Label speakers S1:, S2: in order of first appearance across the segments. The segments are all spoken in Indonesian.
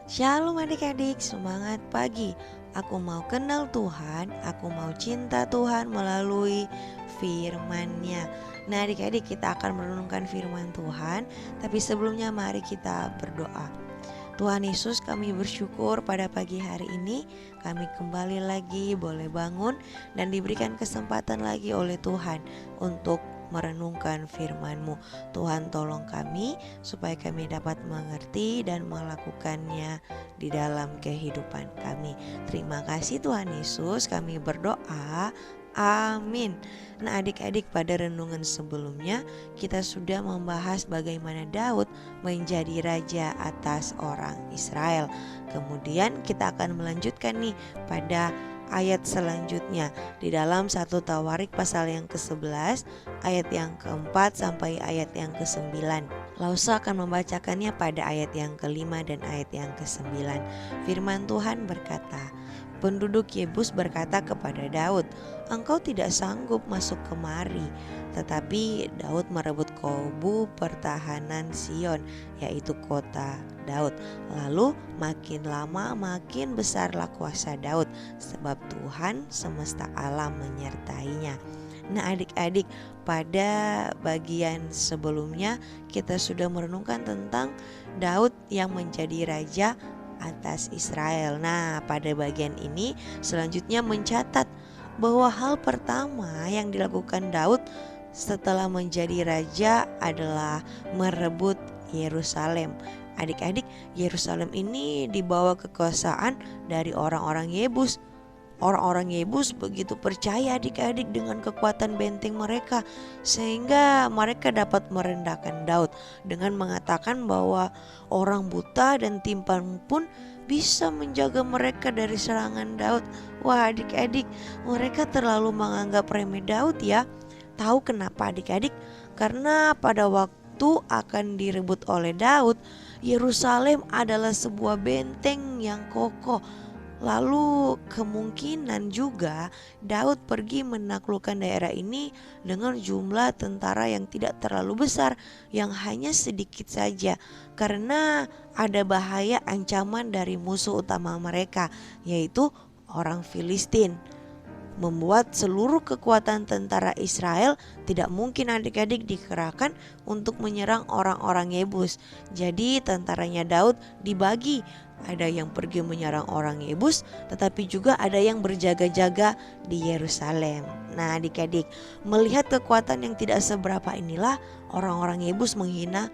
S1: Shalom adik-adik, semangat pagi. Aku mau kenal Tuhan, aku mau cinta Tuhan melalui firman-Nya. Nah adik-adik, kita akan merenungkan firman Tuhan. Tapi sebelumnya mari kita berdoa. Tuhan Yesus, kami bersyukur pada pagi hari ini kami kembali lagi boleh bangun dan diberikan kesempatan lagi oleh Tuhan untuk merenungkan firman-Mu. Tuhan tolong kami supaya kami dapat mengerti dan melakukannya di dalam kehidupan kami. Terima kasih Tuhan Yesus, kami berdoa. Amin. Nah adik-adik, pada renungan sebelumnya kita sudah membahas bagaimana Daud menjadi raja atas orang Israel. Kemudian kita akan melanjutkan nih pada ayat selanjutnya di dalam 1 Tawarik pasal yang ke-11 ayat yang ke-4 sampai ayat yang ke-9. Lausa akan membacakannya pada ayat yang ke-5 dan ayat yang ke-9. Firman Tuhan berkata, penduduk Yebus berkata kepada Daud, engkau tidak sanggup masuk kemari. Tetapi Daud merebut kubu pertahanan Sion, yaitu kota Daud. Lalu makin lama makin besarlah kuasa Daud, sebab Tuhan semesta alam menyertainya. Nah adik-adik, pada bagian sebelumnya kita sudah merenungkan tentang Daud yang menjadi raja atas Israel. Nah pada bagian ini selanjutnya mencatat bahwa hal pertama yang dilakukan Daud setelah menjadi raja adalah merebut Yerusalem. Adik-adik, Yerusalem ini dibawa kekuasaan dari orang-orang Yebus. Orang-orang Yebus begitu percaya adik-adik dengan kekuatan benteng mereka, sehingga mereka dapat merendahkan Daud dengan mengatakan bahwa orang buta dan timpang pun bisa menjaga mereka dari serangan Daud. Wah adik-adik, mereka terlalu menganggap remeh Daud ya. Tahu kenapa adik-adik? Karena pada waktu akan direbut oleh Daud, Yerusalem adalah sebuah benteng yang kokoh. Lalu kemungkinan juga Daud pergi menaklukkan daerah ini dengan jumlah tentara yang tidak terlalu besar, yang hanya sedikit saja, karena ada bahaya ancaman dari musuh utama mereka, yaitu orang Filistin. Membuat seluruh kekuatan tentara Israel tidak mungkin adik-adik dikerahkan untuk menyerang orang-orang Yebus. Jadi tentaranya Daud dibagi. Ada yang pergi menyerang orang Yebus, tetapi juga ada yang berjaga-jaga di Yerusalem. Nah adik-adik, melihat kekuatan yang tidak seberapa inilah orang-orang Yebus menghina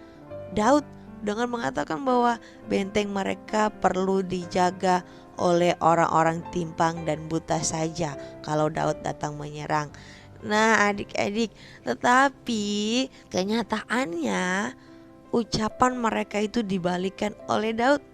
S1: Daud dengan mengatakan bahwa benteng mereka perlu dijaga oleh orang-orang timpang dan buta saja kalau Daud datang menyerang. Nah adik-adik, tetapi kenyataannya ucapan mereka itu dibalikan oleh Daud.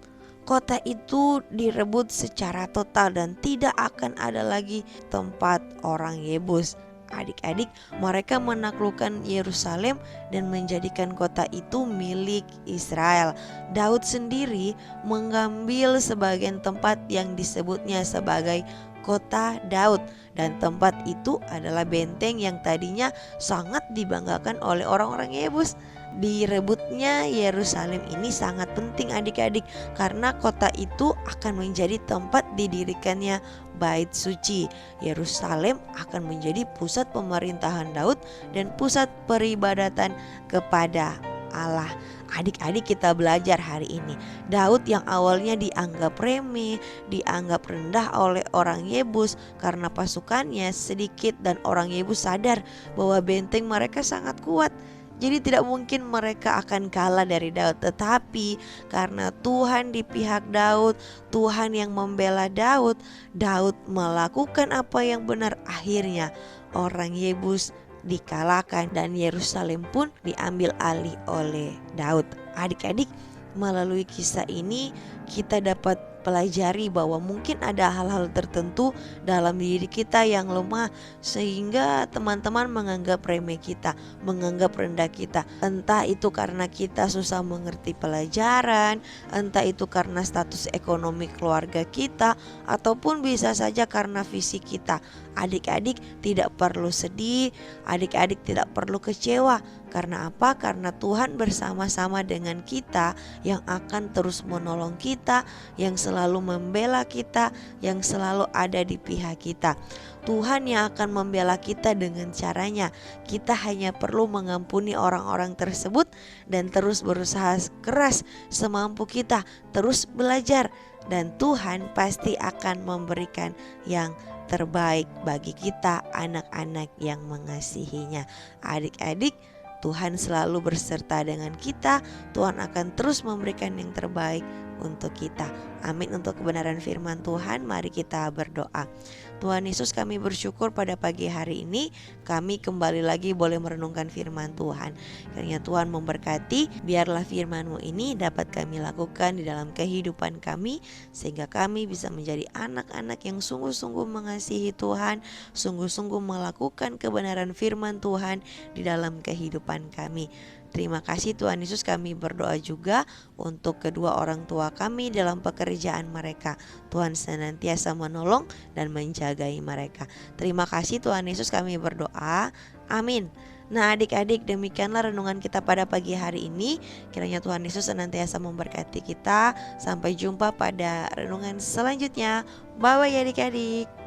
S1: Kota itu direbut secara total dan tidak akan ada lagi tempat orang Yebus. Adik-adik, mereka menaklukkan Yerusalem dan menjadikan kota itu milik Israel. Daud sendiri mengambil sebagian tempat yang disebutnya sebagai kota Daud, dan tempat itu adalah benteng yang tadinya sangat dibanggakan oleh orang-orang Yebus. Direbutnya Yerusalem ini sangat penting adik-adik, karena kota itu akan menjadi tempat didirikannya bait suci. Yerusalem akan menjadi pusat pemerintahan Daud dan pusat peribadatan kepada Allah. Adik-adik, kita belajar hari ini, Daud yang awalnya dianggap remeh, dianggap rendah oleh orang Yebus karena pasukannya sedikit, dan orang Yebus sadar bahwa benteng mereka sangat kuat. Jadi tidak mungkin mereka akan kalah dari Daud. Tetapi karena Tuhan di pihak Daud, Tuhan yang membela Daud, Daud melakukan apa yang benar. Akhirnya orang Yebus dikalahkan dan Yerusalem pun diambil alih oleh Daud. Adik-adik, melalui kisah ini kita dapat pelajari bahwa mungkin ada hal-hal tertentu dalam diri kita yang lemah, sehingga teman-teman menganggap remeh kita, menganggap rendah kita. Entah itu karena kita susah mengerti pelajaran, entah itu karena status ekonomi keluarga kita, ataupun bisa saja karena fisik kita. Adik-adik tidak perlu sedih, adik-adik tidak perlu kecewa, Karena apa? Karena Tuhan bersama-sama dengan kita, yang akan terus menolong kita, yang selalu membela kita, yang selalu ada di pihak kita. Tuhan yang akan membela kita dengan caranya. Kita hanya perlu mengampuni orang-orang tersebut dan terus berusaha keras semampu kita, terus belajar, dan Tuhan pasti akan memberikan yang terbaik bagi kita, anak-anak yang mengasihinya. Adik-adik, Tuhan selalu berserta dengan kita. Tuhan akan terus memberikan yang terbaik untuk kita. Amin. Untuk kebenaran firman Tuhan, mari kita berdoa. Tuhan Yesus, kami bersyukur pada pagi hari ini kami kembali lagi boleh merenungkan firman Tuhan. Kiranya Tuhan memberkati, biarlah firman-Mu ini dapat kami lakukan di dalam kehidupan kami, sehingga kami bisa menjadi anak-anak yang sungguh-sungguh mengasihi Tuhan, sungguh-sungguh melakukan kebenaran firman Tuhan di dalam kehidupan kami. Terima kasih Tuhan Yesus, kami berdoa juga untuk kedua orang tua kami dalam pekerjaan mereka. Tuhan senantiasa menolong dan menjagai mereka. Terima kasih Tuhan Yesus, kami berdoa. Amin. Nah adik-adik, demikianlah renungan kita pada pagi hari ini. Kiranya Tuhan Yesus senantiasa memberkati kita. Sampai jumpa pada renungan selanjutnya. Bye bye adik-adik.